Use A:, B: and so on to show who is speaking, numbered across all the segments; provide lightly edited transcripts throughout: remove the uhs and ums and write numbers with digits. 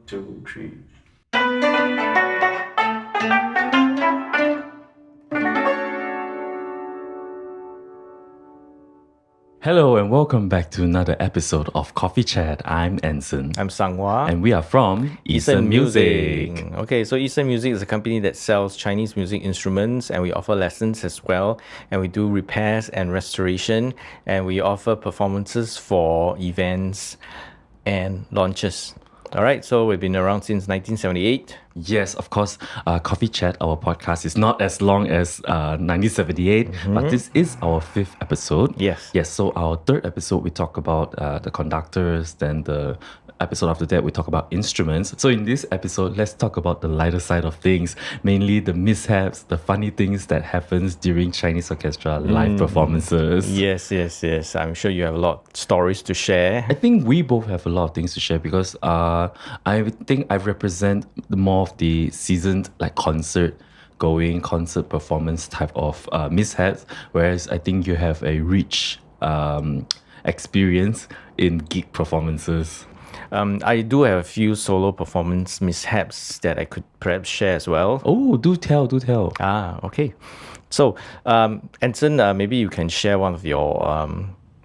A: 2, 3. Hello and welcome back to another episode of Coffee Chat. I'm Anson.
B: I'm Sanghua.
A: And we are from Eastern Music.
B: Okay, so Eastern Music is a company that sells Chinese music instruments, and we offer lessons as well. And we do repairs and restoration, and we offer performances for events and launches. All right, so we've been around since 1978.
A: Yes, of course, Coffee Chat, our podcast, is not as long as 1978, but this is our 5th episode.
B: Yes.
A: Yes, so our 3rd episode, we talk about the conductors, then the episode after that, we talk about instruments. So in this episode, let's talk about the lighter side of things, mainly the mishaps, the funny things that happens during Chinese orchestra live performances.
B: Yes. I'm sure you have a lot of stories to share.
A: I think we both have a lot of things to share because I think I represent more of the seasoned like concert performance type of mishaps, whereas I think you have a rich experience in gig performances.
B: I do have a few solo performance mishaps that I could perhaps share as well.
A: Oh, do tell.
B: Okay. So, Anson, maybe you can share one of your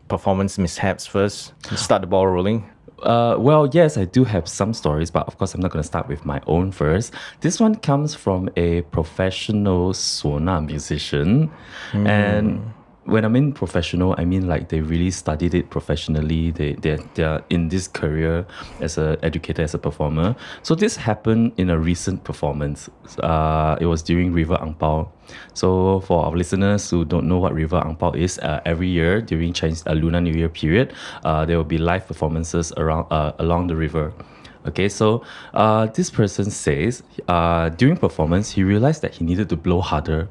B: performance mishaps first. Start the ball rolling.
A: Well, yes, I do have some stories, but of course, I'm not going to start with my own first. This one comes from a professional sauna musician. And when I mean professional, I mean like they really studied it professionally. They're in this career as an educator, as a performer. So this happened in a recent performance. It was during River Ang Pao. So for our listeners who don't know what River Ang Pao is, every year during Chinese Lunar New Year period, there will be live performances around along the river. Okay, so this person says during performance, he realized that he needed to blow harder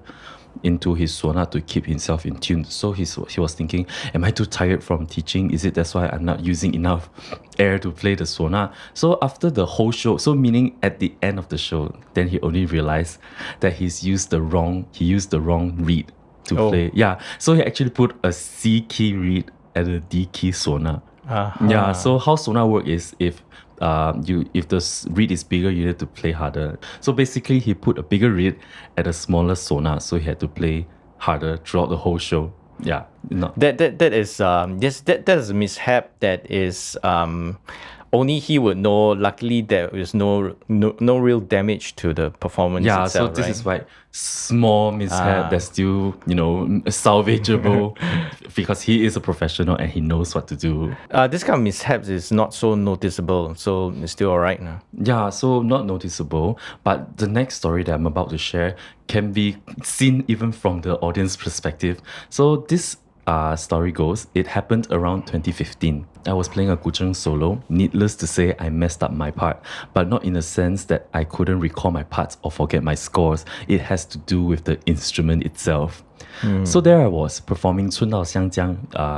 A: into his sauna to keep himself in tune. So he was thinking, am I too tired from teaching? Is it that's why I'm not using enough air to play the sauna? So after the whole show, so meaning at the end of the show, then he only realized that he used the wrong reed to play. Yeah, so he actually put a C key reed at a D key sauna. Yeah, so how sauna work is if the reed is bigger, you need to play harder. So basically, he put a bigger reed at a smaller sauna, so he had to play harder throughout the whole show. Yeah,
B: That is that is a mishap that is only he would know. Luckily, there was no real damage to the performance.
A: Yeah,
B: itself,
A: so this
B: right?
A: is why small mishap that's still, salvageable because he is a professional and he knows what to do.
B: This kind of mishaps is not so noticeable, so it's still alright now.
A: Yeah, so not noticeable. But the next story that I'm about to share can be seen even from the audience perspective. So this story goes, it happened around 2015. I was playing a guzheng solo. Needless to say, I messed up my part, but not in the sense that I couldn't recall my parts or forget my scores. It has to do with the instrument itself. So there I was performing 春到湘江.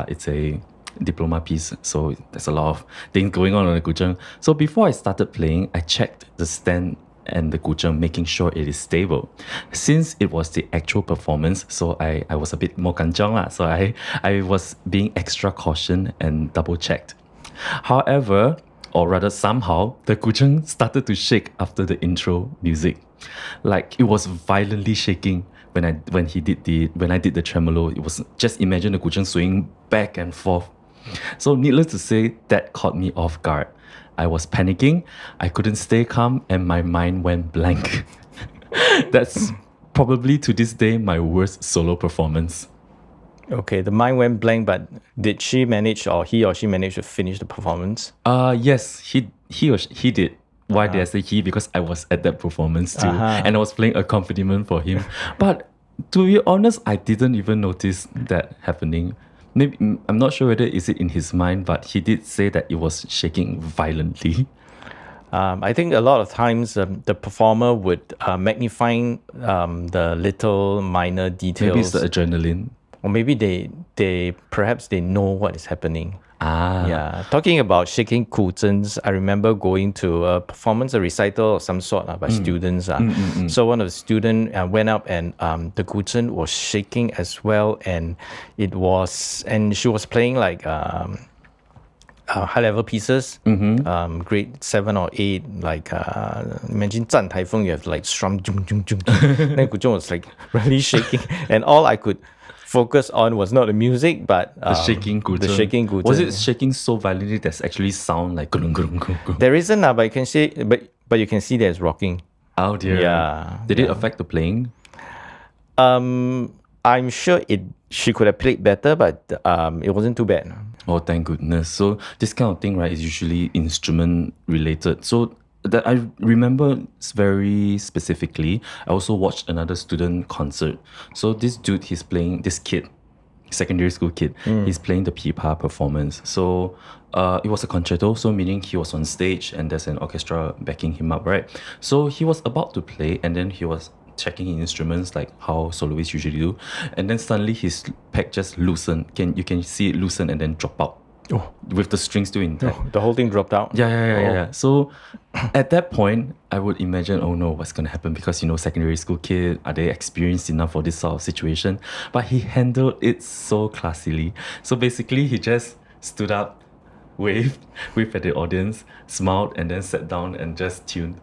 A: It's a diploma piece, so there's a lot of things going on the guzheng. So before I started playing, I checked the stand and the guzheng, making sure it is stable. Since it was the actual performance, so I was a bit more kanchong lah. So I was being extra caution and double checked. However, or rather somehow, the guzheng started to shake after the intro music. Like it was violently shaking when I did the tremolo. It was just imagine the guzheng swinging back and forth. So needless to say, that caught me off guard. I was panicking, I couldn't stay calm, and my mind went blank. That's probably to this day my worst solo performance.
B: Okay, the mind went blank, but did she manage, or he or she managed to finish the performance?
A: Yes, he did. Why did I say he? Because I was at that performance too, and I was playing accompaniment for him. But to be honest, I didn't even notice that happening. Maybe I'm not sure whether is it in his mind, but he did say that it was shaking violently.
B: I think a lot of times the performer would magnify the little minor details.
A: Maybe it's the adrenaline.
B: Or maybe they perhaps they know what is happening.
A: Ah.
B: Yeah. Talking about shaking guzhengs, I remember going to a performance, a recital of some sort by students. So one of the students went up and the guzheng was shaking as well, and she was playing like high-level pieces, grade 7 or 8, like imagine 战台风, you have like strum, then Guzhong was like really shaking, and all I could focus on was not the music, but
A: The shaking
B: the
A: guzheng.
B: shaking guzheng.
A: Was it shaking so violently there's actually sound like grung, grung, grung, grung?
B: There isn't, but you can see, but you can see there's rocking.
A: Oh dear.
B: Yeah.
A: Did it affect the playing?
B: I'm sure she could have played better, but it wasn't too bad.
A: Oh, thank goodness. So this kind of thing, right, is usually instrument related. So that I remember very specifically, I also watched another student concert. So this dude, he's playing, this kid, secondary school kid, he's playing the pipa performance. So it was a concerto, so meaning he was on stage and there's an orchestra backing him up, right? So he was about to play and then he was checking his instruments like how soloists usually do, and then suddenly his peg just loosened. You can see it loosen and then drop out.
B: Oh.
A: With the strings still intact.
B: The whole thing dropped out.
A: Yeah. So at that point, I would imagine, oh no, what's gonna happen? Because secondary school kid, are they experienced enough for this sort of situation? But he handled it so classily. So basically, he just stood up, waved at the audience, smiled, and then sat down and just tuned.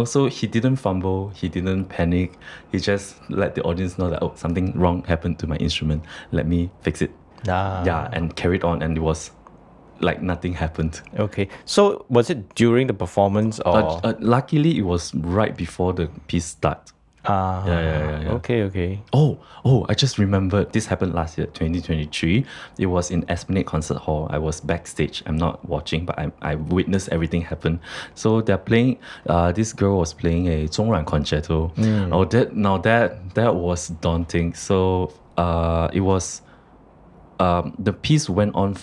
A: So he didn't fumble, he didn't panic. He just let the audience know that, oh, something wrong happened to my instrument. Let me fix it. Yeah, and carried on, and it was like nothing happened.
B: Okay. So was it during the performance or?
A: Luckily, it was right before the piece start. Yeah.
B: Okay.
A: Oh, I just remembered this happened last year, 2023. It was in Esplanade Concert Hall. I was backstage. I'm not watching, but I witnessed everything happen. So they're playing, this girl was playing a 中阮 concerto. Oh, that was daunting. So it was, the piece went on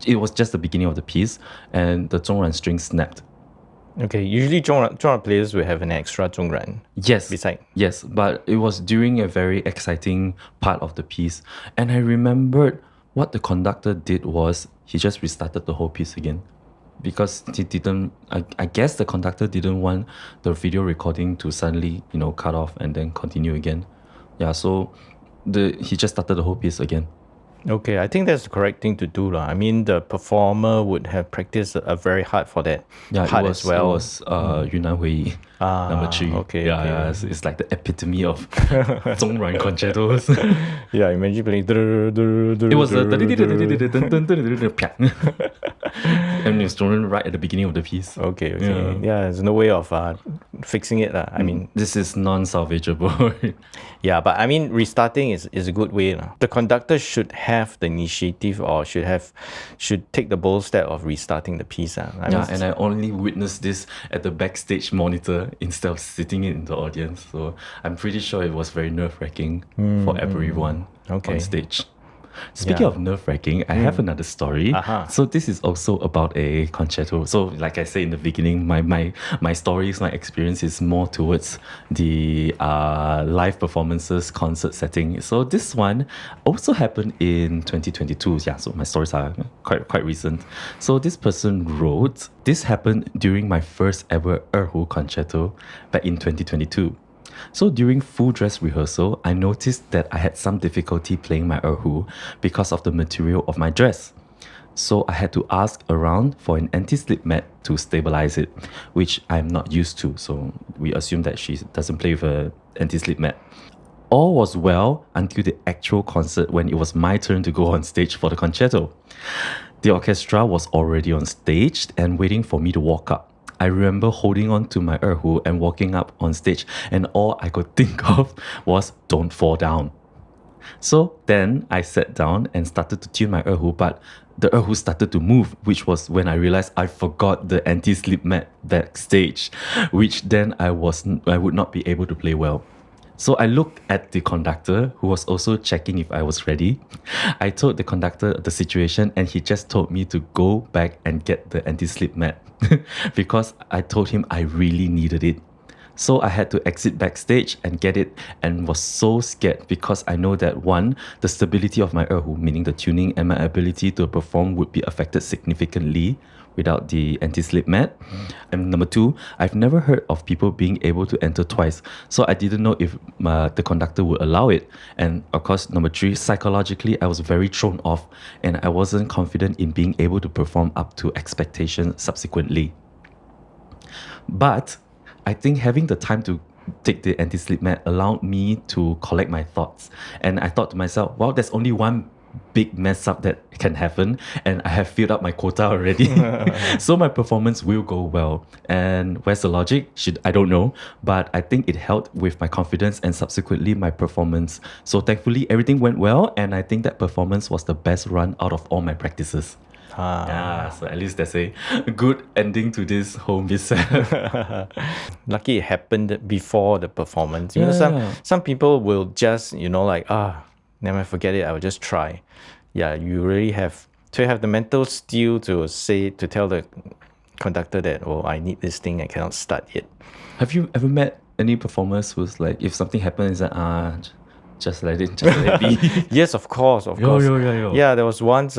A: it was just the beginning of the piece, and the 中阮 string snapped.
B: Okay, usually genre players will have an extra 中阮.
A: Yes.
B: Beside.
A: Yes, but it was during a very exciting part of the piece. And I remembered what the conductor did was he just restarted the whole piece again. Because he didn't, I guess the conductor didn't want the video recording to suddenly, cut off and then continue again. Yeah, so he just started the whole piece again.
B: Okay, I think that's the correct thing to do. I mean, the performer would have practiced very hard for that part as well.
A: It was Yunnan Hui number 3.
B: Okay.
A: Yeah, it's like the epitome of 中阮 concertos.
B: Yeah, imagine playing.
A: It was and it's thrown right at the beginning of the piece.
B: Okay. Yeah, there's no way of fixing it. I mean,
A: this is non-salvageable.
B: Yeah, but I mean, restarting is a good way. The conductor should have the initiative or should take the bold step of restarting the piece.
A: And I only witnessed this at the backstage monitor instead of sitting in the audience. So I'm pretty sure it was very nerve-wracking for everyone on stage. Speaking of nerve-wracking, I have another story. So this is also about a concerto. So like I said in the beginning, my stories, my experience is more towards the live performances, concert setting. So this one also happened in 2022. Yeah, so my stories are quite recent. So this person wrote, this happened during my first ever erhu concerto back in 2022. So during full dress rehearsal, I noticed that I had some difficulty playing my erhu because of the material of my dress. So I had to ask around for an anti-slip mat to stabilize it, which I'm not used to. So we assume that she doesn't play with an anti-slip mat. All was well until the actual concert when it was my turn to go on stage for the concerto. The orchestra was already on stage and waiting for me to walk up. I remember holding on to my erhu and walking up on stage, and all I could think of was don't fall down. So then I sat down and started to tune my erhu, but the erhu started to move, which was when I realized I forgot the anti-slip mat backstage, which then I would not be able to play well. So I looked at the conductor, who was also checking if I was ready. I told the conductor the situation, and he just told me to go back and get the anti-slip mat because I told him I really needed it. So I had to exit backstage and get it, and was so scared because I know that one, the stability of my erhu, meaning the tuning, and my ability to perform would be affected significantly without the anti-slip mat. And number two, I've never heard of people being able to enter twice. So I didn't know if the conductor would allow it. And of course, number three, psychologically, I was very thrown off and I wasn't confident in being able to perform up to expectations subsequently. But I think having the time to take the anti-slip mat allowed me to collect my thoughts. And I thought to myself, wow, there's only one big mess up that can happen and I have filled up my quota already. So my performance will go well. And where's the logic? I don't know. But I think it helped with my confidence and subsequently my performance. So thankfully everything went well and I think that performance was the best run out of all my practices. Yeah, so at least there's a good ending to this whole mishap.
B: Lucky it happened before the performance. You know, some people will just, like, never mind, forget it, I will just try. Yeah, you really have to have the mental steel to tell the conductor that, oh, I need this thing, I cannot start yet.
A: Have you ever met any performers who's like, if something happens, just let it be?
B: Yes, of course.
A: Yo.
B: Yeah, there was once,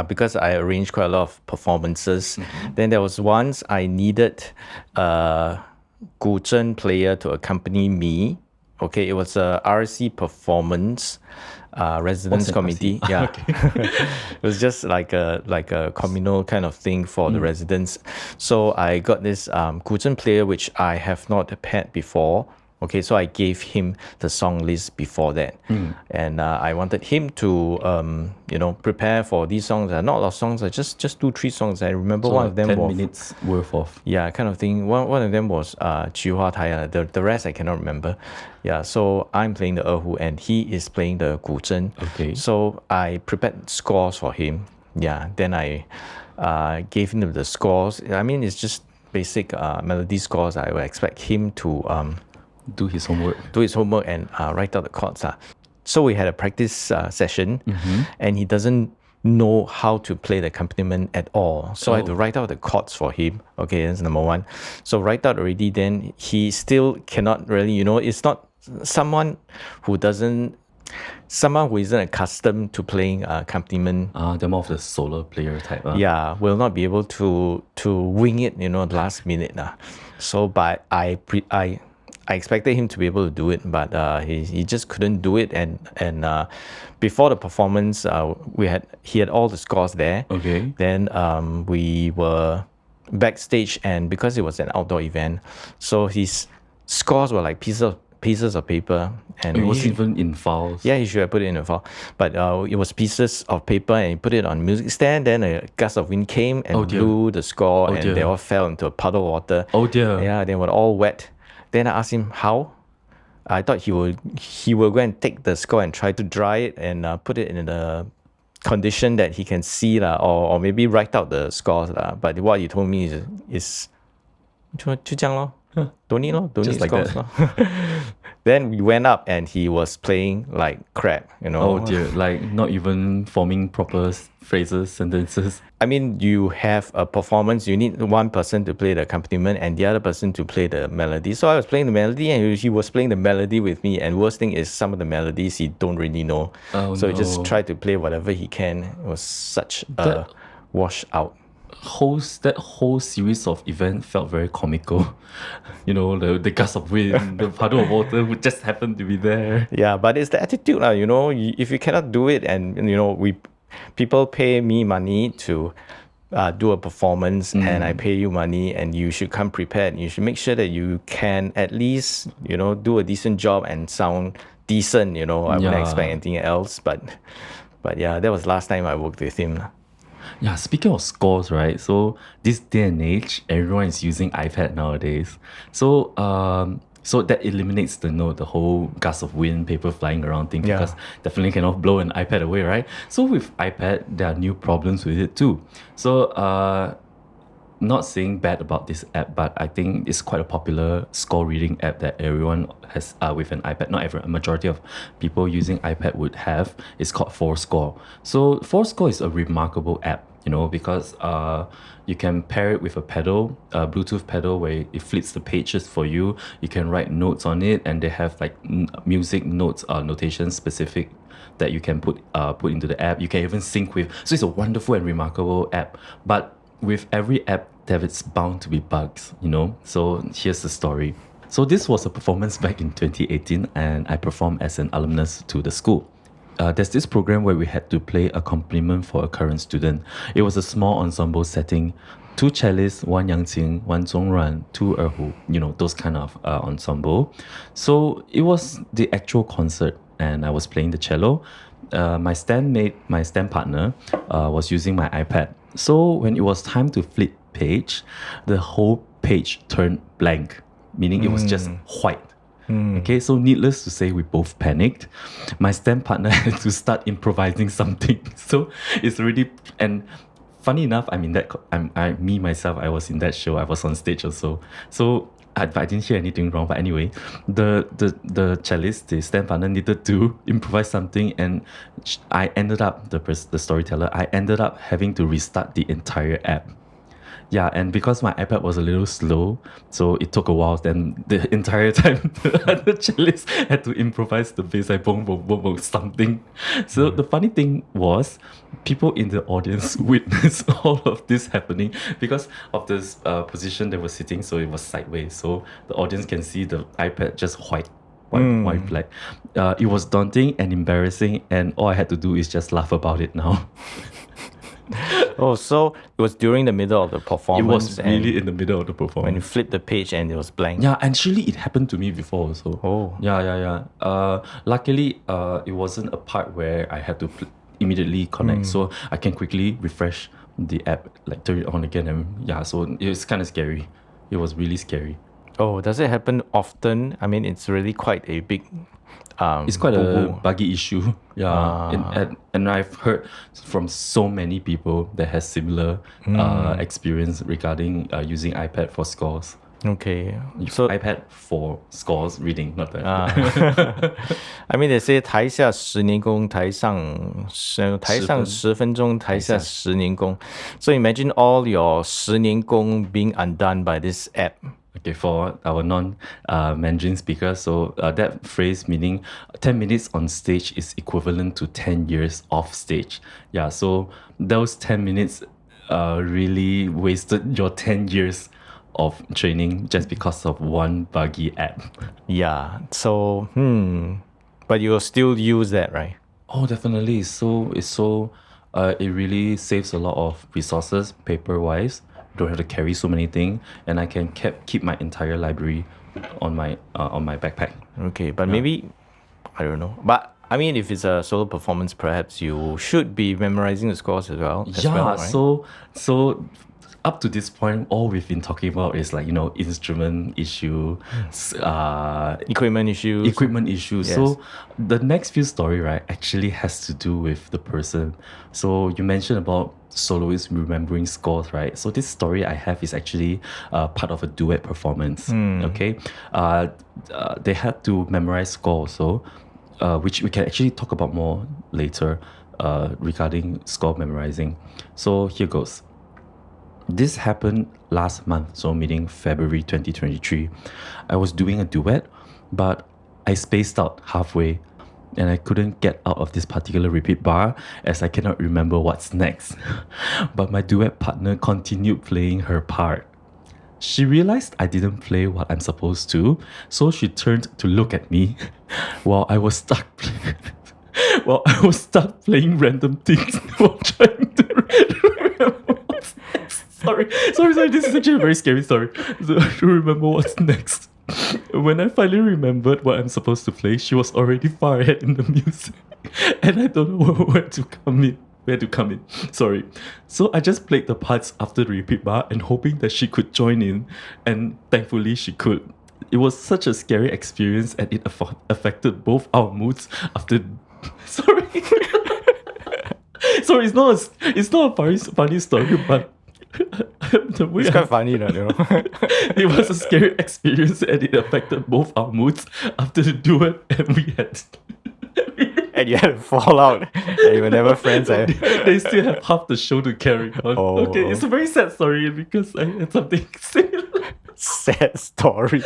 B: because I arranged quite a lot of performances. Then there was once I needed a 古筝 player to accompany me. Okay, it was a RC performance, residence committee. Yeah, it was just like a communal kind of thing for the residents. So I got this 古筝 player which I have not had before. Okay, so I gave him the song list before that, and I wanted him to, prepare for these songs. Not a lot of songs, just 2-3 songs. I remember one of them
A: 10
B: was
A: 10 minutes worth of.
B: Yeah, kind of thing. One of them was Attire. The rest I cannot remember. Yeah, so I'm playing the erhu and he is playing the 古筝.
A: Okay.
B: So I prepared scores for him. Yeah, then I gave him the scores. I mean, it's just basic melody scores. I would expect him to
A: do his homework
B: and write out the chords. So we had a practice session, and he doesn't know how to play the accompaniment at all. So I had to write out the chords for him. Okay, that's number one. So write out already, then he still cannot really, it's not someone who isn't accustomed to playing accompaniment.
A: They're more of the solo player type.
B: Yeah, will not be able to wing it, last minute. So, but I expected him to be able to do it, but he just couldn't do it. And before the performance, he had all the scores there.
A: Okay.
B: Then we were backstage, and because it was an outdoor event, so his scores were like pieces of paper, and
A: it wasn't even in files.
B: Yeah, he should have put it in a file, but it was pieces of paper, and he put it on music stand. Then a gust of wind came and blew the score, and they all fell into a puddle of water.
A: Oh dear.
B: Yeah, they were all wet. Then I asked him how. I thought he will go and take the score and try to dry it and put it in a condition that he can see or maybe write out the scores But what he told me is 就这样咯. Don't need
A: Just like
B: scores
A: that.
B: Then we went up and he was playing like crap,
A: Oh dear, like not even forming proper phrases, sentences.
B: I mean, you have a performance, you need one person to play the accompaniment and the other person to play the melody. So I was playing the melody and he was playing the melody with me. And worst thing is some of the melodies he don't really know. So he just tried to play whatever he can. It was such a wash out.
A: That whole series of events felt very comical. The gust of wind, the puddle of water would just happen to be there.
B: Yeah, but it's the attitude if you cannot do it and people pay me money to do a performance and I pay you money and you should come prepared. You should make sure that you can at least do a decent job and sound decent. I wouldn't expect anything else, but yeah, that was last time I worked with him.
A: Yeah, speaking of scores, right? So this day and age, everyone is using iPad nowadays. So so that eliminates the whole gust of wind, paper flying around thing, because definitely cannot blow an iPad away, right? So with iPad, there are new problems with it too. So not saying bad about this app, but I think it's quite a popular score reading app that everyone has with an iPad. Not everyone, a majority of people using iPad would have. It's called ForScore. So ForScore is a remarkable app, because you can pair it with a pedal, a Bluetooth pedal where it flips the pages for you. You can write notes on it, and they have like music notes, notation specific that you can put into the app. You can even sync with. So it's a wonderful and remarkable app. But with every app, it's bound to be bugs, you know. So here's the story. So this was a performance back in 2018, and I performed as an alumnus to the school. There's this program where we had to play accompaniment for a current student. It was a small ensemble setting, 2 cellists, 1 yangqing, 1 zhongruan, 2 erhu, you know, those kind of ensemble. So it was the actual concert, and I was playing the cello. My stand partner, was using my iPad. So when it was time to flip page, the whole page turned blank, meaning it was just white. Okay, so needless to say, we both panicked. My stand partner had to start improvising something. So it's really, and funny enough, I was in that show. I was on stage also. So I didn't hear anything wrong. But anyway, the cellist, the stand partner, needed to improvise something, and I ended up the storyteller. I ended up having to restart the entire app. Yeah, and because my iPad was a little slow, so it took a while. Then the entire time, the other cellist had to improvise the bass, like boom, boom, boom, boom, something. So the funny thing was, people in the audience witnessed all of this happening because of this position they were sitting, so it was sideways. So the audience can see the iPad just white black. It was daunting and embarrassing, and all I had to do is just laugh about it now.
B: Oh, so it was during the middle of the
A: It
B: performance.
A: was really in the middle of the performance.
B: When you flipped the page and it was blank.
A: Yeah, actually, it happened to me before also.
B: Oh.
A: Yeah. Luckily, it wasn't a part where I had to immediately connect, so I can quickly refresh the app, like turn it on again, and yeah. So it was kind of scary. It was really scary.
B: Oh, does it happen often? I mean, it's really quite a big.
A: It's quite a
B: boo-boo.
A: buggy issue. Yeah, and I've heard from so many people that has similar experience regarding using iPad for scores.
B: Okay, so
A: iPad for scores reading, not that.
B: I mean, they say 台下十年功，台上10分钟，台下10年功. So imagine all your 10年功 being undone by this app.
A: Okay, for our non-Mandarin speakers, so that phrase meaning 10 minutes on stage is equivalent to 10 years off stage. Yeah, so those 10 minutes really wasted your 10 years of training just because of one buggy app.
B: Yeah, so, but you'll still use that, right?
A: Oh, definitely. It really saves a lot of resources paper-wise. Don't have to carry so many things, and I can keep my entire library on my backpack.
B: Okay, but maybe, I don't know. But I mean, if it's a solo performance, perhaps you should be memorizing the scores as well. Right?
A: So up to this point, all we've been talking about is like, you know, instrument issue,
B: equipment issues.
A: Yes. So the next few story, right, actually has to do with the person. So you mentioned about soloists remembering scores, right? So this story I have is actually part of a duet performance. Okay, they had to memorize score also, which we can actually talk about more later regarding score memorizing. So here goes. This happened last month, so meaning February 2023. I was doing a duet, but I spaced out halfway and I couldn't get out of this particular repeat bar as I cannot remember what's next. But my duet partner continued playing her part. She realized I didn't play what I'm supposed to, so she turned to look at me while I was stuck playing random things while trying to remember what's next. Sorry, this is actually a very scary story. So I don't remember what's next. When I finally remembered what I'm supposed to play, she was already far ahead in the music. And I don't know where to come in. Sorry. So I just played the parts after the repeat bar and hoping that she could join in. And thankfully she could. It was such a scary experience and it affected both our moods after... Sorry. Sorry, it's not a funny story, but...
B: It's quite funny, you know.
A: It was a scary experience and it affected both our moods after the duet, and we had
B: and you had to fall out and you were never friends.
A: They still have half the show to carry on. Okay, it's a very sad story because I had something similar.
B: Sad story.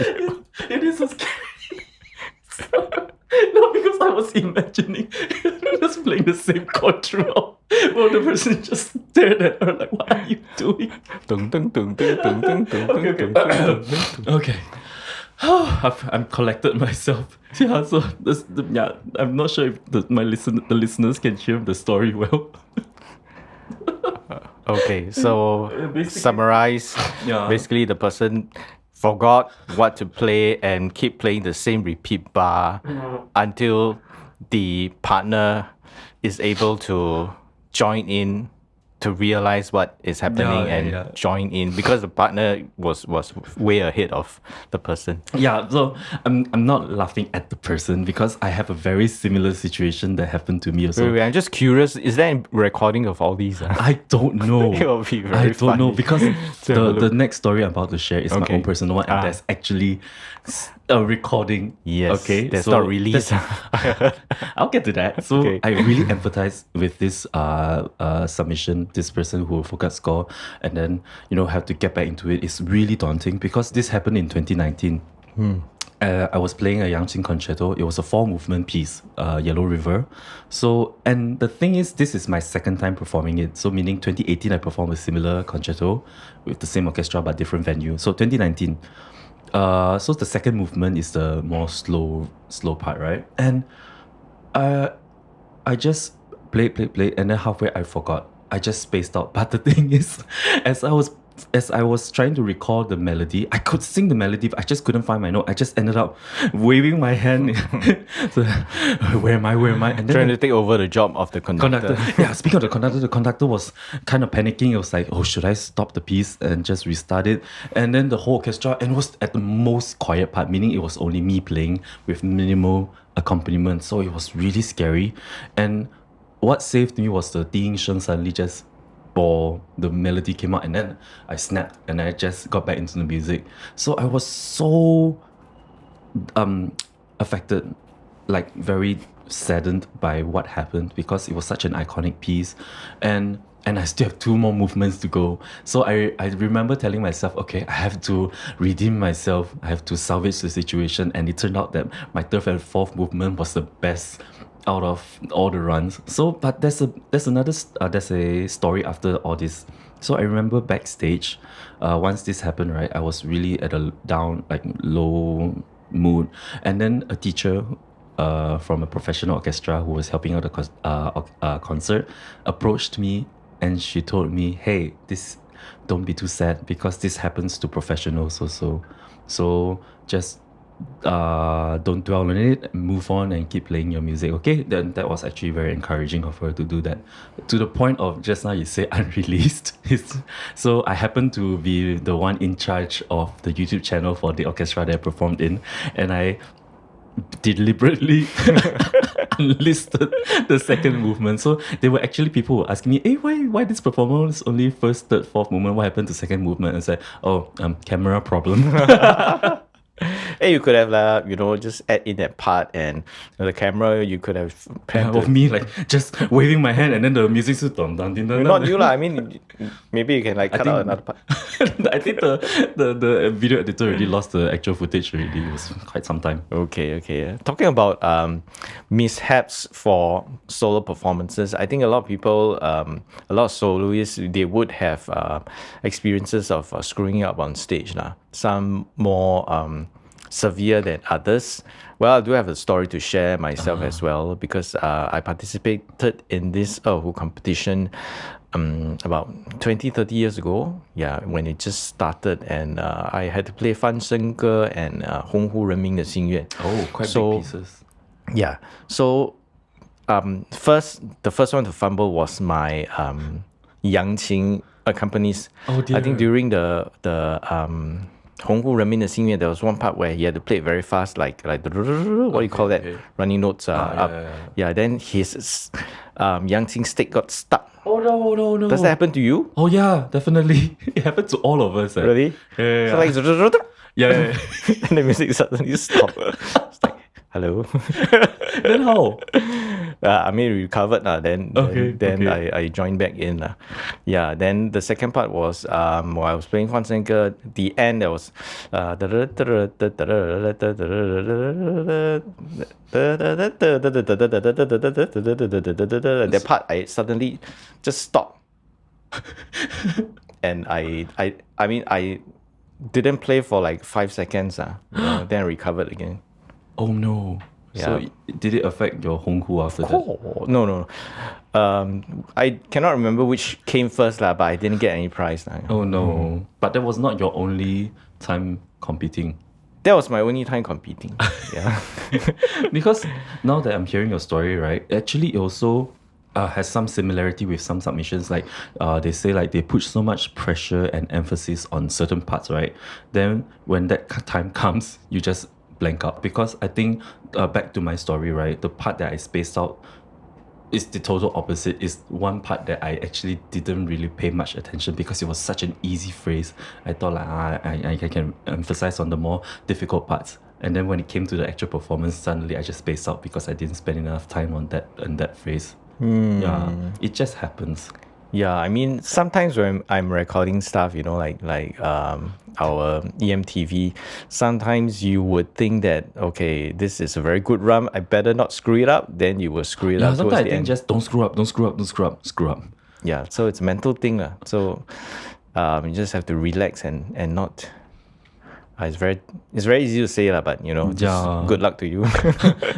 A: It is so scary. No, because I was imagining just playing the same chord throughout. Well, the person just stared at her like, what are you doing? Okay. I'm collected myself. Yeah, so I'm not sure if the listeners can hear the story well.
B: Okay, so summarize.
A: Yeah.
B: Basically, the person forgot what to play and keep playing the same repeat bar until the partner is able to join in to realize what is happening and join in, because the partner was way ahead of the person.
A: Yeah, so I'm not laughing at the person because I have a very similar situation that happened to me also.
B: Wait, I'm just curious, is there a recording of all these?
A: I don't know.
B: It will be very
A: don't know
B: funny.
A: because the next story I'm about to share is my own personal one, and there's actually a recording.
B: Yes,
A: okay,
B: that's not released.
A: I'll get to that. So
B: Okay.
A: I really empathize with this submission, this person who forgot score, and then have to get back into it. It's really daunting because this happened in 2019. I was playing a Yangqing concerto. It was a 4-movement piece, Yellow River. So, and the thing is, this is my second time performing it. So, meaning 2018, I performed a similar concerto with the same orchestra but different venue. So, 2019. So the second movement is the more slow part, right? And I just played, and then halfway I forgot. I just spaced out. But the thing is, as I was trying to recall the melody, I could sing the melody, but I just couldn't find my note. I just ended up waving my hand. So, where am I? And then
B: Trying to take over the job of the conductor.
A: Yeah, speaking of the conductor was kind of panicking. It was like, oh, should I stop the piece and just restart it? And then the whole orchestra, and it was at the most quiet part, meaning it was only me playing with minimal accompaniment. So it was really scary. And what saved me was the ding sheng suddenly just the melody came out, and then I snapped and I just got back into the music. So I was so affected, like very saddened by what happened, because it was such an iconic piece, and I still have 2 more movements to go. So I remember telling myself, okay, I have to redeem myself, I have to salvage the situation. And it turned out that my 3rd and 4th movement was the best out of all the runs. So, but there's a story after all this. So I remember backstage, once this happened, right, I was really at a down, like low mood, and then a teacher from a professional orchestra who was helping out the concert approached me, and she told me, hey, don't be too sad, because this happens to professionals also. So just don't dwell on it, move on and keep playing your music, okay? Then that was actually very encouraging of her to do that, to the point of just now you say unreleased. So I happen to be the one in charge of the YouTube channel for the orchestra that I performed in, and I deliberately unlisted the second movement. So there were actually people who were asking me, hey, why this performance only 1st, 3rd, 4th movement, what happened to second movement? And I said, camera problem.
B: Hey, you could have just add in that part, and the camera you could have
A: of me like just waving my hand, and then the music is dun, dun, dun, dun,
B: not you lah. I mean, maybe you can cut out another part.
A: I think the video editor already lost the actual footage already. It was quite some time.
B: Okay. Talking about mishaps for solo performances, I think a lot of people, a lot of soloists, they would have experiences of screwing up on stage lah. Some more severe than others. Well, I do have a story to share myself as well, because I participated in this competition about 20-30 years ago, when it just started, and I had to play 翻身歌 and 鸿鹄人民的心愿.
A: Oh, quite big pieces.
B: Yeah, so the first one to fumble was my Yangqing companies.
A: Oh dear.
B: I think during the 鸿鹄人民的心愿, there was one part where he had to play it very fast, like what do you call that?
A: Okay.
B: Running notes up. Yeah, then his Yangqing stick got stuck.
A: Oh no.
B: Does that happen to you?
A: Oh yeah, definitely. It happened to all of us.
B: Really?
A: Yeah.
B: So like,
A: Yeah.
B: and the music suddenly stopped. It's like, hello.
A: Then how?
B: I mean, recovered. Then I joined back in. Yeah, then the second part was while I was playing 换声歌, the end there was that part I suddenly just stopped. And I mean I didn't play for like 5 seconds. Then I recovered again.
A: Oh no. So
B: Yeah.
A: did it affect your honghu after that?
B: Oh, no. I cannot remember which came first, but I didn't get any prize.
A: Oh no. But that was not your only time competing.
B: That was my only time competing. Yeah.
A: Because now that I'm hearing your story, right, actually it also has some similarity with some submissions. Like they say like they put so much pressure and emphasis on certain parts, right? Then when that time comes, you just blank out. Because I think back to my story, right, the part that I spaced out is the total opposite. Is one part that I actually didn't really pay much attention because it was such an easy phrase. I thought like I can emphasize on the more difficult parts. And then when it came to the actual performance, suddenly I just spaced out because I didn't spend enough time on that phrase. Yeah, it just happens.
B: Yeah, I mean, sometimes when I'm recording stuff, like our EMTV, sometimes you would think that, okay, this is a very good run, I better not screw it up, then you will screw it up
A: Sometimes
B: towards
A: I
B: the
A: think
B: end.
A: just don't screw up.
B: Yeah, so it's a mental thing. So you just have to relax and not... it's very easy to say, but just good luck to you.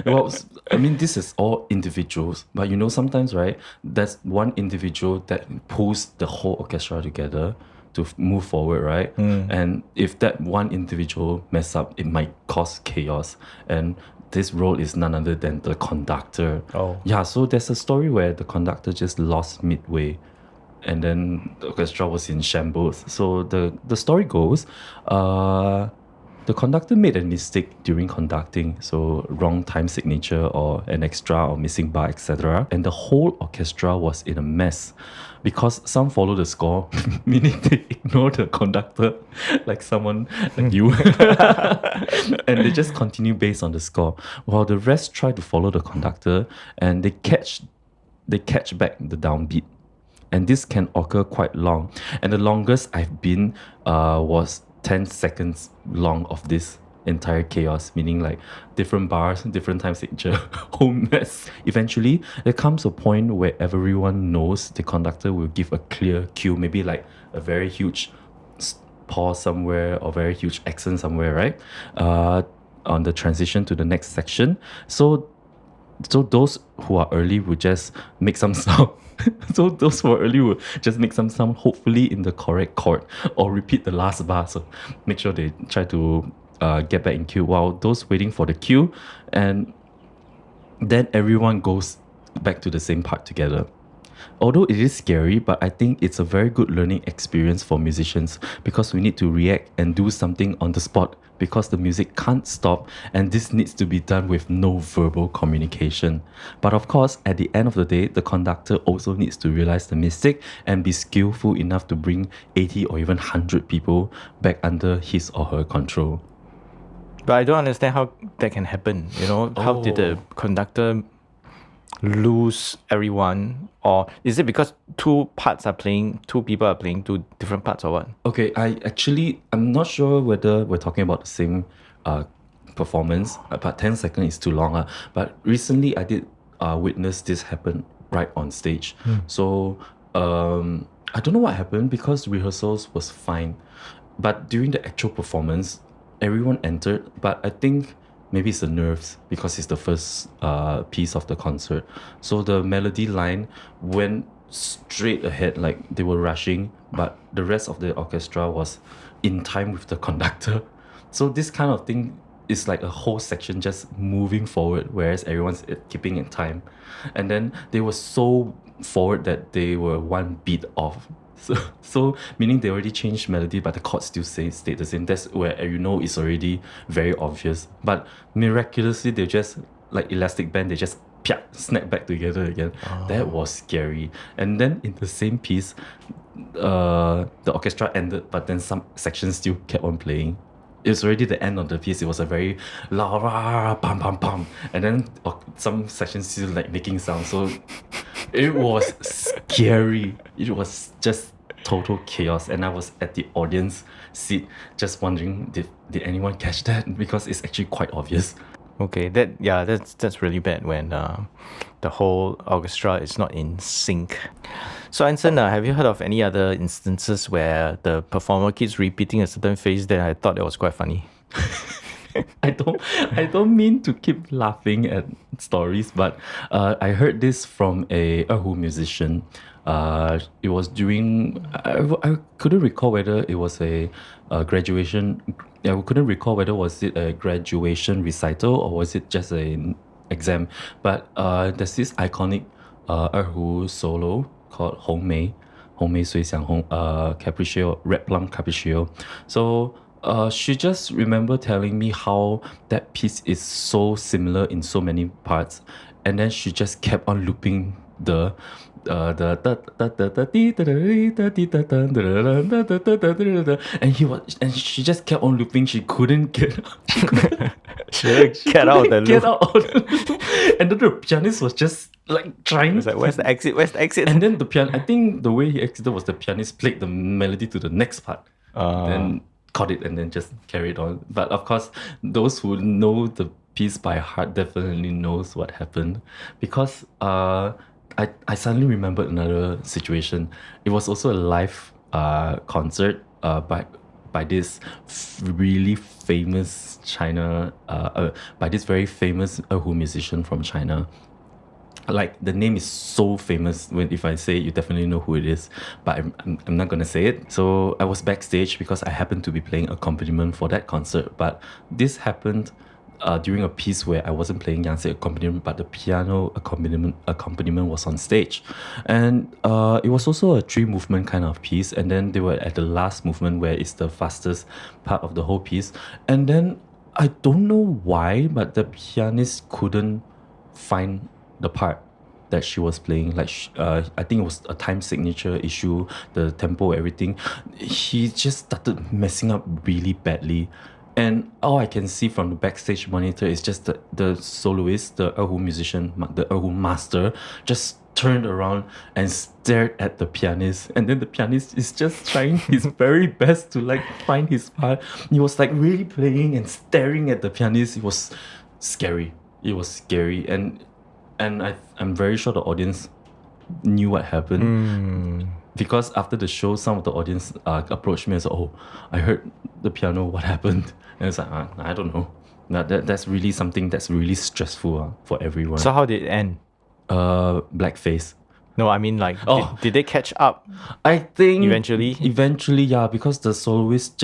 A: Well, I mean, this is all individuals, but sometimes, right, there's one individual that pulls the whole orchestra together to move forward, right? And if that one individual mess up, it might cause chaos. And this role is none other than the conductor.
B: Oh.
A: Yeah, so there's a story where the conductor just lost midway and then the orchestra was in shambles. So the story goes, the conductor made a mistake during conducting, so wrong time signature or an extra or missing bar, etc. And the whole orchestra was in a mess because some follow the score, meaning they ignore the conductor, like someone like you, and they just continue based on the score, while the rest try to follow the conductor and they catch back the downbeat. And this can occur quite long. And the longest I've been was 10 seconds long of this entire chaos, meaning like different bars, different time signature, whole mess. Eventually, there comes a point where everyone knows the conductor will give a clear cue, maybe like a very huge pause somewhere or very huge accent somewhere, right? On the transition to the next section. So those who are early will just make some sound. So those who are early will just make some sound, hopefully in the correct chord, or repeat the last bar. So make sure they try to get back in cue, while those waiting for the cue, and then everyone goes back to the same part together. Although it is scary, but I think it's a very good learning experience for musicians because we need to react and do something on the spot because the music can't stop, and this needs to be done with no verbal communication. But of course, at the end of the day, the conductor also needs to realize the mistake and be skillful enough to bring 80 or even 100 people back under his or her control.
B: But I don't understand how that can happen. How did the conductor lose everyone? Or is it because two people are playing two different parts, or what?
A: Okay, I'm not sure whether we're talking about the same performance, but 10 seconds is too long. But recently I did witness this happen right on stage. So I don't know what happened because rehearsals was fine. But during the actual performance, everyone entered, but I think maybe it's the nerves because it's the first piece of the concert. So the melody line went straight ahead, like they were rushing, but the rest of the orchestra was in time with the conductor. So this kind of thing is like a whole section just moving forward, whereas everyone's keeping in time. And then they were so forward that they were one beat off. So meaning they already changed melody, but the chords still stayed the same. That's where it's already very obvious. But miraculously, they just like elastic band, they just snap back together again. That was scary. And then in the same piece, the orchestra ended, but then some sections still kept on playing. it's already the end of the piece. It was a very la rah, pam pam pam, and then some sections still like making sound. So it was scary. It was just total chaos, and I was at the audience seat, just wondering, did anyone catch that? Because it's actually quite obvious.
B: Okay, that's really bad when the whole orchestra is not in sync. So Anson, have you heard of any other instances where the performer keeps repeating a certain phrase that I thought that was quite funny?
A: I don't mean to keep laughing at stories, but I heard this from a Erhu musician. It was during I couldn't recall whether it was a graduation. I couldn't recall whether was it a graduation recital or was it just an exam. But there's this iconic Erhu solo called Hong Mei. Hong Mei Sui Xiang Hong Capriccio, Red Plum Capriccio. So she just remember telling me how that piece is so similar in so many parts, and then she just kept on looping the and she just kept on looping. She couldn't get
B: Get out of the
A: get
B: loop.
A: out of the loop. And then the pianist was just like trying.
B: It's like, where's the exit? Where's the exit?
A: And then I think the way he exited was the pianist played the melody to the next part, then caught it and then just carried on. But of course, those who know the piece by heart definitely knows what happened, because I suddenly remembered another situation. It was also a live concert by this really famous by this very famous Erhu musician from China. Like, the name is so famous, when if I say it, you definitely know who it is, but I'm not gonna say it. So I was backstage because I happened to be playing accompaniment for that concert, but this happened during a piece where I wasn't playing Yangtze accompaniment, but the piano accompaniment was on stage. And it was also a 3-movement kind of piece, and then they were at the last movement where it's the fastest part of the whole piece. And then I don't know why, but the pianist couldn't find the part that she was playing. Like, I think it was a time signature issue, the tempo, everything. He just started messing up really badly. And all I can see from the backstage monitor is just the soloist, the Erhu musician, the Erhu master, just turned around and stared at the pianist. And then the pianist is just trying his very best to like find his part. He was like really playing and staring at the pianist. It was scary. It was scary. And I'm very sure the audience knew what happened. Because after the show, some of the audience approached me and said, "Oh, I heard the piano. What happened?" And it's like, I don't know. That's really something that's really stressful for everyone.
B: So how did it end?
A: Blackface.
B: No, I mean, like, did they catch up?
A: I think
B: Eventually?
A: yeah, because the soloist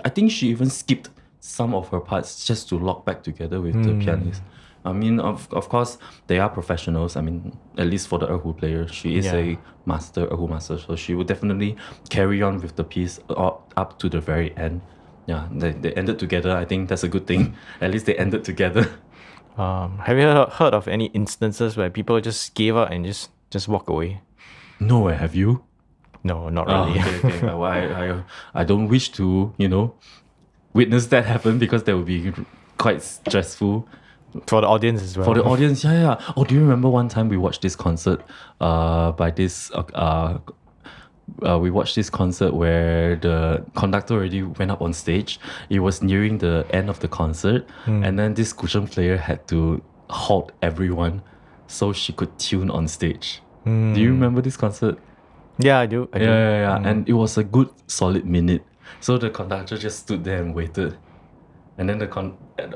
A: I think she even skipped some of her parts just to lock back together with the pianist. I mean, of course, they are professionals. I mean, at least for the Erhu player, she is a master, Erhu master. So she would definitely carry on with the piece up to the very end. Yeah, they ended together. I think that's a good thing. At least they ended together.
B: Have you heard of any instances where people just gave up and just walk away?
A: No, have you?
B: No, not really.
A: Okay. Well, I don't wish to, witness that happen, because that would be quite stressful.
B: For the audience as well.
A: For the audience, yeah. Oh, do you remember one time we watched this concert by this we watched this concert where the conductor already went up on stage. It was nearing the end of the concert, and then this cushion player had to halt everyone so she could tune on stage. Do you remember this concert?
B: Yeah, I do.
A: Yeah. And it was a good solid minute. So the conductor just stood there and waited. And then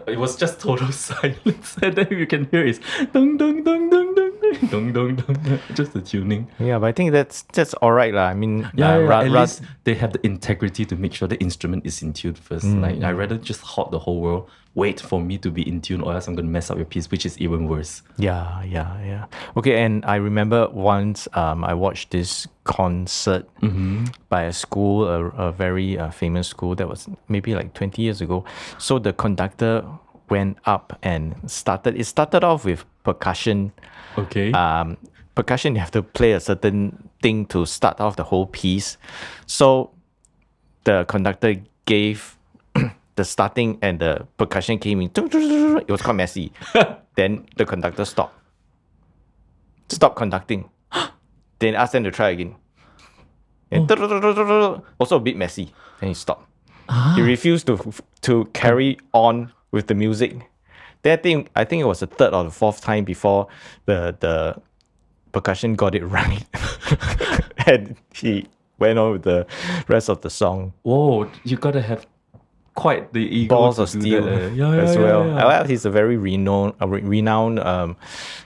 A: it was just total silence. And then you can hear it's dong dong dong dong dong dong dong dong, just the tuning.
B: Yeah, but I think that's all right lah. I mean,
A: At least they have the integrity to make sure the instrument is in tune first. Like, I'd rather just halt the whole world, wait for me to be in tune, or else I'm going to mess up your piece, which is even worse.
B: Yeah. Okay, and I remember once I watched this concert by a school, a very famous school that was maybe like 20 years ago. So the conductor went up and started off with percussion.
A: Okay.
B: Percussion, you have to play a certain thing to start off the whole piece. So the conductor gave the starting and the percussion came in. It was quite messy. Then the conductor stopped conducting. Then asked them to try again. And also a bit messy. Then he stopped. He refused to carry on with the music. Then I think it was the third or the fourth time before the percussion got it right. And he went on with the rest of the song.
A: Whoa, you gotta have quite the ego
B: Balls
A: to
B: of
A: do
B: steel
A: that,
B: as well.
A: Yeah.
B: Well, he's a very renowned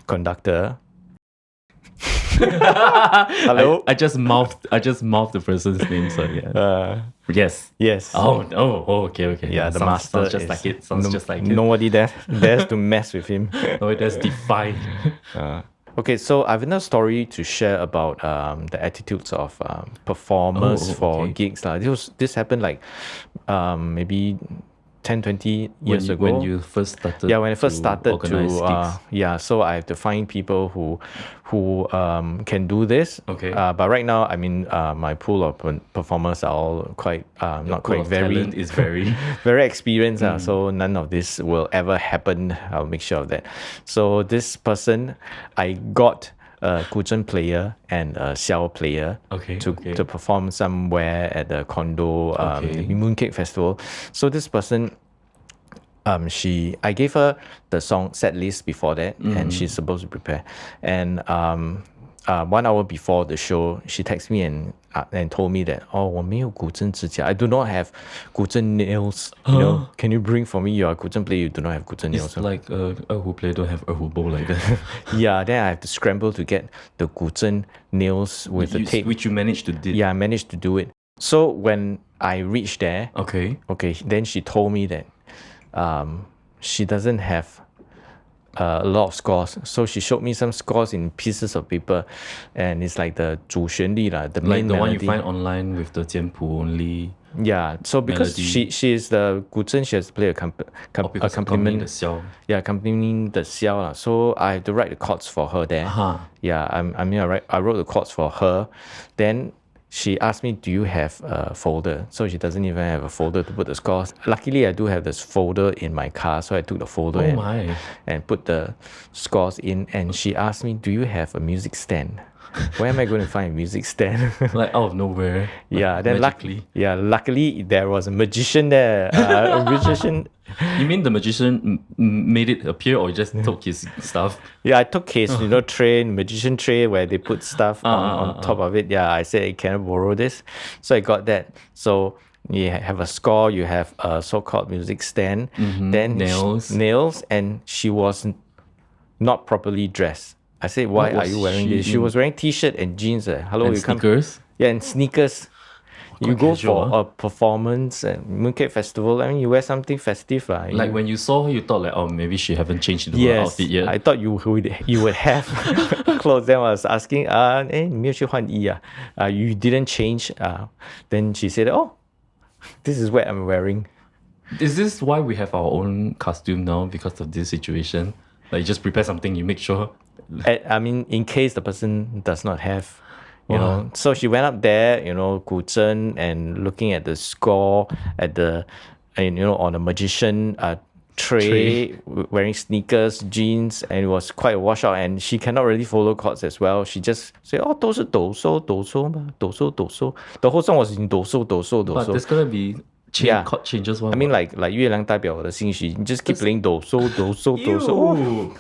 B: conductor. Hello.
A: I just mouthed the person's name. So yeah. Yes.
B: Yes.
A: Oh. Okay.
B: Yeah, the
A: sounds,
B: master
A: sounds just
B: is-
A: like it. Sounds just like it.
B: Nobody dares to mess with him.
A: No, that's defied.
B: Okay, so I have another story to share about the attitudes of performers for
A: okay.
B: gigs. This happened like maybe 10, 20 years ago.
A: When you first started.
B: Yeah, when I first
A: to
B: started
A: organize gigs.
B: so I have to find people who can do this.
A: Okay.
B: But right now, I mean, my pool of performers are all quite not
A: Pool
B: quite
A: of
B: very
A: talent is very.
B: very experienced. So none of this will ever happen. I'll make sure of that. So this person, I got a guzheng player and a xiao player
A: Okay,
B: to
A: okay.
B: perform somewhere at the condo
A: Okay.
B: the Mooncake Festival. So this person, I gave her the song set list before that, and she's supposed to prepare. And 1 hour before the show, she texted me and told me that, oh, 我没有古筝指甲. I do not have 古筝 nails. You know, can you bring for me? You are a 古筝player, you do not have 古筝 nails.
A: It's like who player don't have a who bow like that.
B: Yeah, then I have to scramble to get the 古筝 nails with the tape.
A: Which you managed to do.
B: Yeah, I managed to do it. So when I reached there,
A: Okay.
B: then she told me that she doesn't have a lot of scores. So she showed me some scores in pieces of paper, and it's like the 主旋律 lah, the
A: Like
B: main
A: the one you
B: melody.
A: find online with the 简谱 only.
B: Yeah, so because
A: melody.
B: she is the 古筝, she has to play
A: Because
B: accompaniment.
A: the xiao.
B: Yeah, accompanying the xiao lah. So I have to write the chords for her there. Yeah, I wrote the chords for her. Then she asked me, do you have a folder? So she doesn't even have a folder to put the scores. Luckily, I do have this folder in my car. So I took the folder and put the scores in. And she asked me, do you have a music stand? Where am I going to find a music stand?
A: Like out of nowhere.
B: Yeah, then
A: magically.
B: Luckily there was a magician there. A magician.
A: You mean the magician made it appear, or just took his stuff?
B: Yeah, I took his tray, magician tray, where they put stuff on top of it. Yeah, I said, can I borrow this? So I got that. So you have a score, you have a so-called music stand, then nails, and she was not properly dressed. I said, why are you wearing this? She was wearing t-shirt and jeans. Hello,
A: And
B: you come.
A: sneakers?
B: Yeah, and sneakers. You
A: Quite
B: go
A: casual,
B: for a performance at Mooncake Festival. I mean, you wear something festive.
A: Like when you saw her, you thought like, oh, maybe she haven't changed into her
B: yes,
A: outfit yet.
B: I thought you would have clothes. Then I was asking, 你没有去换衣啊? You didn't change. Then she said, oh, this is what I'm wearing.
A: Is this why we have our own costume now because of this situation? Like you just prepare something, you make sure.
B: I mean, in case the person does not have, you know. So she went up there, you know, 古筝, and looking at the score at the, and you know, on a magician tray, wearing sneakers, jeans, and it was quite a washout. And she cannot really follow chords as well. She just said, "Oh, 都是抖擻抖擻嘛，抖擻抖擻." The whole song was in 抖擻抖擻抖
A: But
B: 擻.
A: there's gonna be chord changes one.
B: I mean, like 月亮代表我的心绪, you just keep playing 抖擻抖擻抖擻.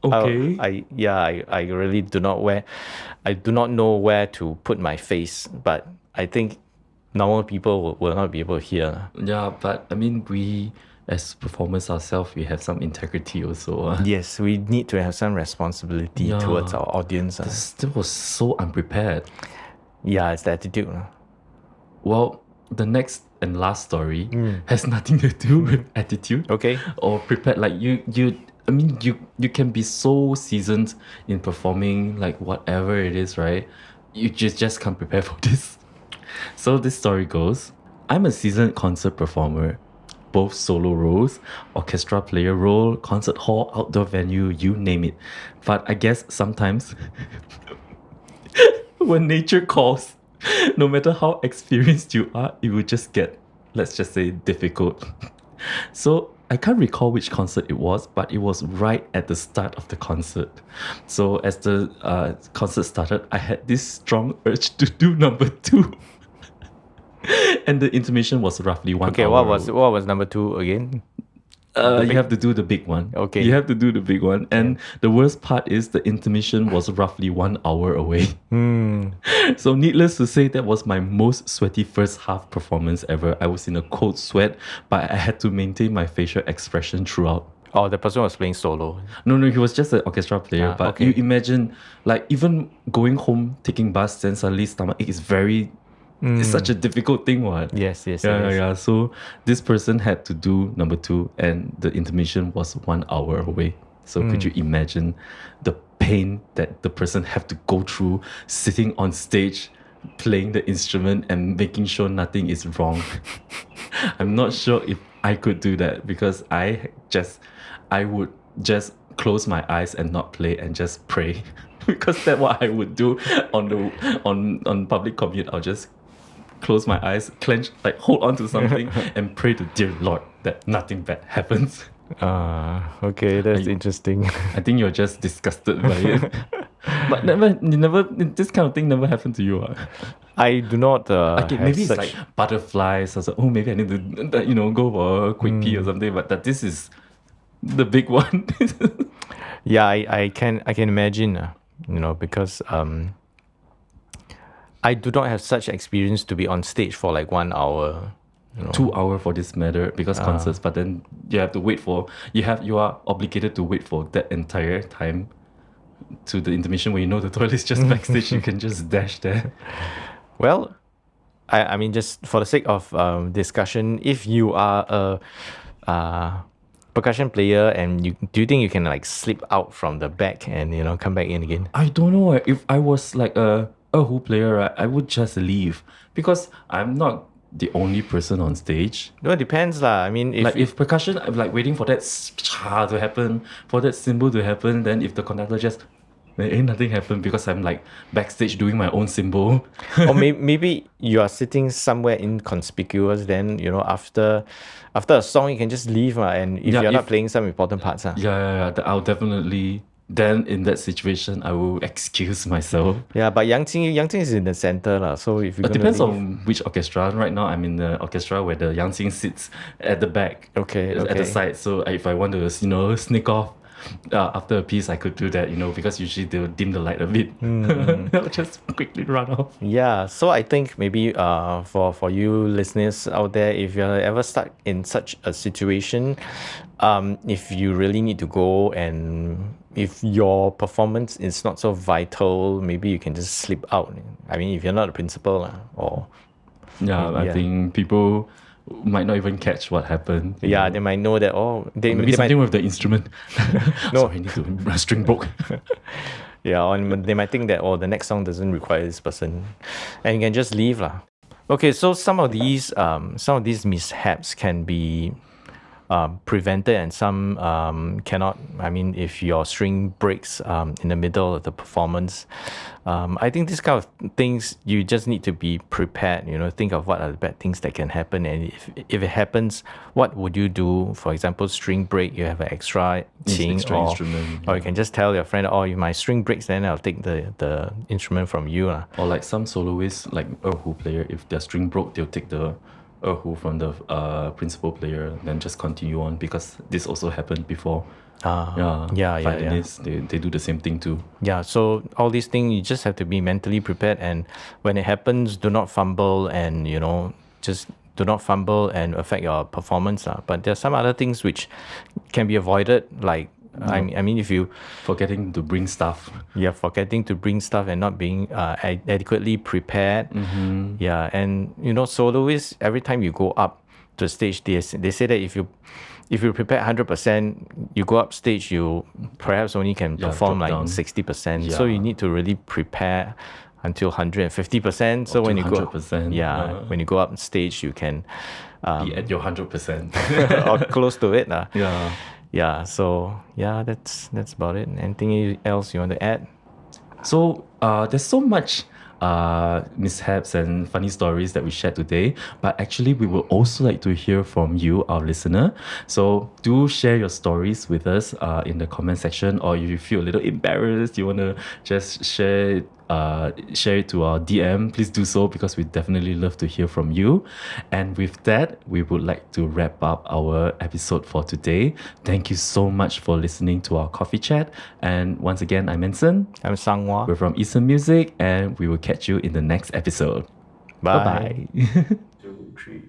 A: Okay.
B: I really do not know where to put my face, but I think normal people will not be able to hear.
A: Yeah, but I mean, we as performers ourselves, we have some integrity also.
B: Yes, we need to have some responsibility towards our audience.
A: This was so unprepared.
B: Yeah, it's the attitude.
A: Well, the next and last story has nothing to do with attitude.
B: Okay.
A: Or prepared. Like I mean, you can be so seasoned in performing, like whatever it is, right? You just can't prepare for this. So this story goes, I'm a seasoned concert performer, both solo roles, orchestra player role, concert hall, outdoor venue, you name it. But I guess sometimes when nature calls, no matter how experienced you are, it will just get let's just say difficult. So I can't recall which concert it was, but it was right at the start of the concert. So as the concert started, I had this strong urge to do number two. And the intermission was roughly 1
B: Okay,
A: hour.
B: what was number 2 again?
A: You have to do the big one.
B: Okay.
A: You have to do the big one. And the worst part is the intermission was roughly 1 hour away. So needless to say, that was my most sweaty first half performance ever. I was in a cold sweat, but I had to maintain my facial expression throughout.
B: Oh, the person was playing solo.
A: No, he was just an orchestra player. But
B: okay.
A: you imagine, like, even going home, taking bus, then suddenly stomachache is very... It's such a difficult thing, what?
B: Yes.
A: Yeah. So this person had to do number 2, and the intermission was 1 hour away. So could you imagine the pain that the person have to go through sitting on stage, playing the instrument and making sure nothing is wrong? I'm not sure if I could do that, because I would just close my eyes and not play and just pray. Because that's what I would do on public commute. I'll just close my eyes, clench, like hold on to something and pray to dear Lord that nothing bad happens.
B: Okay, that's interesting.
A: I think you're just disgusted by it. But this kind of thing never happened to you.
B: I do not
A: Okay,
B: have
A: maybe
B: such...
A: it's like butterflies. I was like, oh, maybe I need to, go for a quick pee or something. But that this is the big one.
B: Yeah, I can imagine, because I do not have such experience to be on stage for like 1 hour.
A: 2 hours for this matter, because concerts, but then you have to wait for, you are obligated to wait for that entire time to the intermission where the toilet is just backstage. You can just dash there.
B: Well, I mean, just for the sake of discussion, if you are a percussion player and do you think you can like slip out from the back and come back in again?
A: I don't know. If I was like a who player, right, I would just leave, because I'm not the only person on stage.
B: No, it depends lah. I mean,
A: if percussion, I'm like waiting for that cha to happen, for that cymbal to happen, then if the conductor just, there ain't nothing happen, because I'm like backstage doing my own cymbal.
B: Or maybe you are sitting somewhere inconspicuous, then after a song you can just leave, and if you're not playing some important parts.
A: Yeah. I'll definitely, then in that situation, I will excuse myself.
B: Yeah, but Yang Qing is in the center, so if you
A: it depends on which orchestra. Right now, I'm in the orchestra where the Yang Qing sits at the back, at the side. So if I want to, sneak off after a piece, I could do that, because usually they'll dim the light a bit. I'll just quickly run off.
B: Yeah, so I think maybe for you listeners out there, if you're ever stuck in such a situation, if you really need to go, and if your performance is not so vital, maybe you can just slip out. I mean, if you're not a principal, or...
A: Yeah, I think people might not even catch what happened.
B: Yeah, they might know that,
A: maybe something with the instrument.
B: No.
A: Sorry, I need to string broke.
B: Yeah, or they might think that, the next song doesn't require this person, and you can just leave lah. Okay, so some of these mishaps can be prevented, and some cannot. I mean, if your string breaks in the middle of the performance, I think this kind of things, you just need to be prepared. Think of what are the bad things that can happen, and if it happens, what would you do? For example, string break, you have an extra
A: instrument,
B: or you can just tell your friend, if my string breaks, then I'll take the instrument from you.
A: Or like some soloists, like erhu player, if their string broke, they'll take the erhu from the principal player, then just continue on, because this also happened before. Violinists, they do the same thing too.
B: Yeah, so all these things, you just have to be mentally prepared, and when it happens, do not fumble, and just do not fumble and affect your performance. But there are some other things which can be avoided, like I mean, if you
A: forgetting to bring stuff.
B: Yeah, forgetting to bring stuff and not being adequately prepared. Yeah, and soloists, every time you go up to the stage, they say that if you prepare 100%, you go up stage, you perhaps only can perform like 60%. So you need to really prepare until 150%. So when you go
A: 100%,
B: when you go up stage, you can
A: be at your 100%.
B: or close to it.
A: Yeah.
B: So that's about it. Anything else you want to add?
A: So there's so much mishaps and funny stories that we shared today. But actually, we would also like to hear from you, our listener. So do share your stories with us in the comment section, or if you feel a little embarrassed, you want to just share it to our DM, please do so, because we definitely love to hear from you. And with that, we would like to wrap up our episode for today. Thank you so much for listening to our coffee chat. And once again, I'm Anson.
B: I'm Sanghua.
A: We're from Eastern Music, and we will catch you in the next episode.
B: Bye.
A: Bye-bye.
C: 2, 3.